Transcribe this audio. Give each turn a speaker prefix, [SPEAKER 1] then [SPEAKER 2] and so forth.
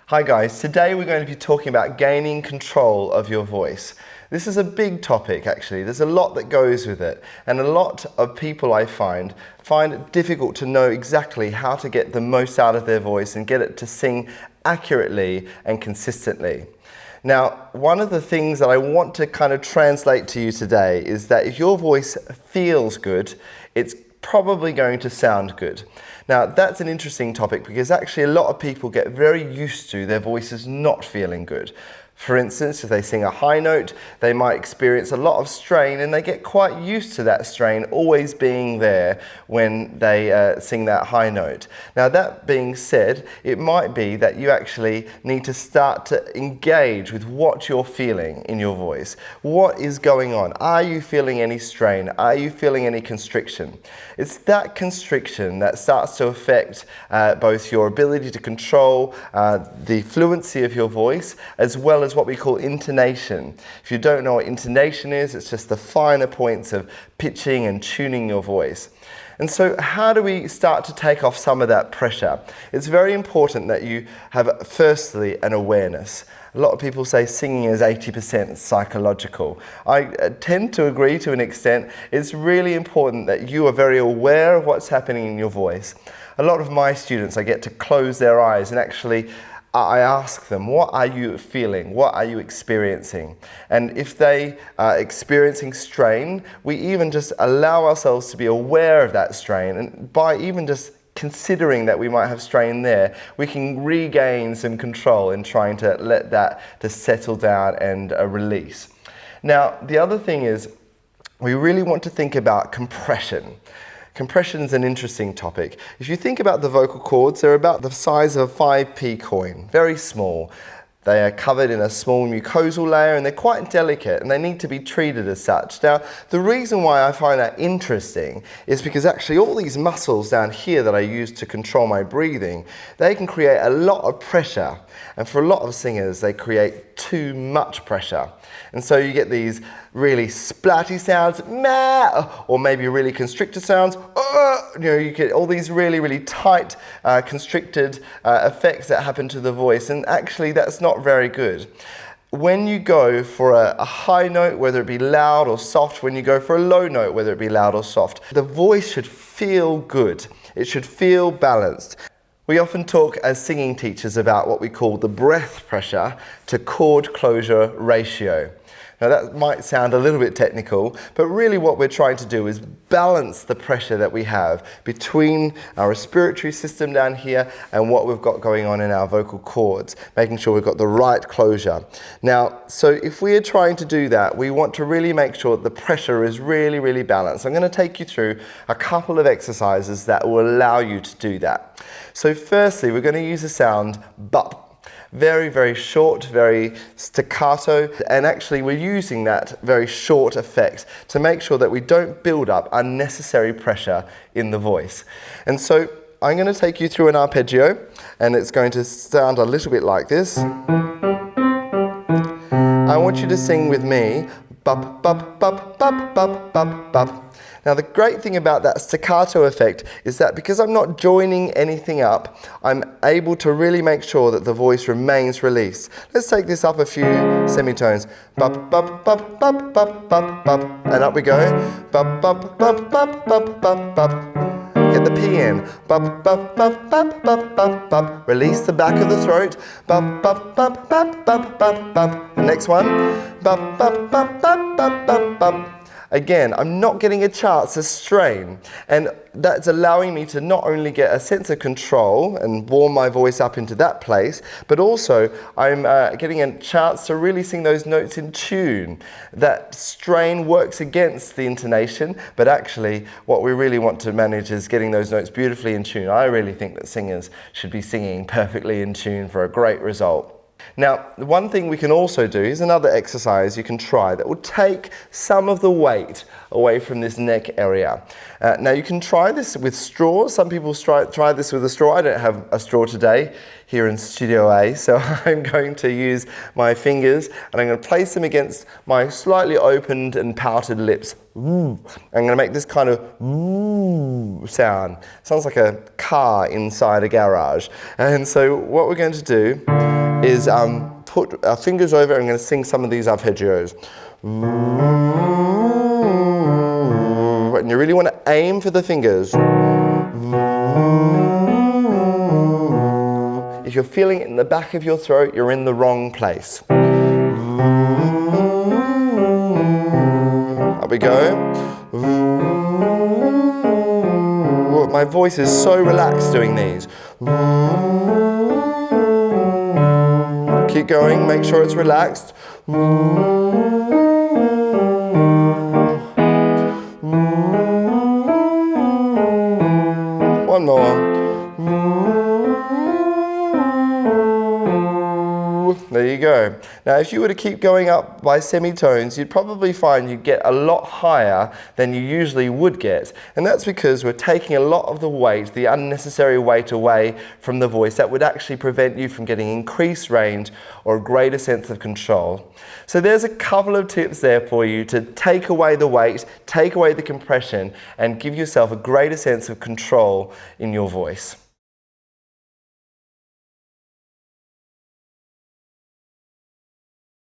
[SPEAKER 1] Hi guys, today we're going to be talking about gaining control of your voice. This is a big topic actually, there's a lot that goes with it, and a lot of people I find it difficult to know exactly how to get the most out of their voice and get it to sing accurately and consistently. Now, one of the things that I want to kind of translate to you today is that if your voice feels good, it's probably going to sound good. Now, that's an interesting topic because actually a lot of people get very used to their voices not feeling good. For instance, if they sing a high note, they might experience a lot of strain and they get quite used to that strain always being there when they sing that high note. Now, that being said, it might be that you actually need to start to engage with what you're feeling in your voice. What is going on? Are you feeling any strain? Are you feeling any constriction? It's that constriction that starts to affect both your ability to control the fluency of your voice as well as what we call intonation. If you don't know what intonation is, it's just the finer points of pitching and tuning your voice. And so how do we start to take off some of that pressure? It's very important that you have firstly an awareness. A lot of people say singing is 80% psychological. I tend to agree to an extent. It's really important that you are very aware of what's happening in your voice. A lot of my students, I get to close their eyes and actually I ask them, what are you feeling? What are you experiencing? And if they are experiencing strain, we even just allow ourselves to be aware of that strain. And by even just considering that we might have strain there, we can regain some control in trying to let that to settle down and release. Now, the other thing is we really want to think about compression. Compression is an interesting topic. If you think about the vocal cords, they're about the size of a 5p coin, very small. They are covered in a small mucosal layer and they're quite delicate and they need to be treated as such. Now, the reason why I find that interesting is because actually all these muscles down here that I use to control my breathing, they can create a lot of pressure. And for a lot of singers, they create too much pressure. And so you get these really splatty sounds, meh, or maybe really constricted sounds, you get all these really, really tight, constricted effects that happen to the voice, and actually that's not very good. When you go for a high note, whether it be loud or soft, when you go for a low note, whether it be loud or soft, the voice should feel good. It should feel balanced. We often talk as singing teachers about what we call the breath pressure to chord closure ratio. Now that might sound a little bit technical, but really what we're trying to do is balance the pressure that we have between our respiratory system down here and what we've got going on in our vocal cords, making sure we've got the right closure. Now, so if we are trying to do that, we want to really make sure that the pressure is really, really balanced. I'm going to take you through a couple of exercises that will allow you to do that. So firstly, we're going to use the sound bup. Very, very short, very staccato, and actually we're using that very short effect to make sure that we don't build up unnecessary pressure in the voice. And so I'm going to take you through an arpeggio, and it's going to sound a little bit like this. I want you to sing with me, bup, bup, bup, bup, bup, bup, bup. Now the great thing about that staccato effect is that because I'm not joining anything up, I'm able to really make sure that the voice remains released. Let's take this up a few semitones. Bup, bup, bup, bup, bup, bup, bup. And up we go. Bup, bup, bup, bup, bup, bup, bup. Get the P in. Bup, bup, bup, bup, bup, bup, bup. Release the back of the throat. Bup, bup, bup, bup, bup, bup, bup. The next one. Bup, bup, bup, bup, bup, bup, bup. Again, I'm not getting a chance to strain, and that's allowing me to not only get a sense of control and warm my voice up into that place, but also I'm getting a chance to really sing those notes in tune. That strain works against the intonation, but actually what we really want to manage is getting those notes beautifully in tune. I really think that singers should be singing perfectly in tune for a great result. Now, one thing we can also do is another exercise you can try that will take some of the weight away from this neck area. Now, you can try this with straws. Some people try this with a straw. I don't have a straw today here in Studio A, so I'm going to use my fingers and I'm going to place them against my slightly opened and pouted lips. I'm going to make this kind of sound. Sounds like a car inside a garage. And so what we're going to do is put our fingers over and I'm going to sing some of these arpeggios. And you really want to aim for the fingers. If you're feeling it in the back of your throat, you're in the wrong place. Up we go. My voice is so relaxed doing these. Keep going, make sure it's relaxed. One more. There you go. Now, if you were to keep going up by semitones, you'd probably find you'd get a lot higher than you usually would get. And that's because we're taking a lot of the weight, the unnecessary weight away from the voice that would actually prevent you from getting increased range or a greater sense of control. So there's a couple of tips there for you to take away the weight, take away the compression, and give yourself a greater sense of control in your voice.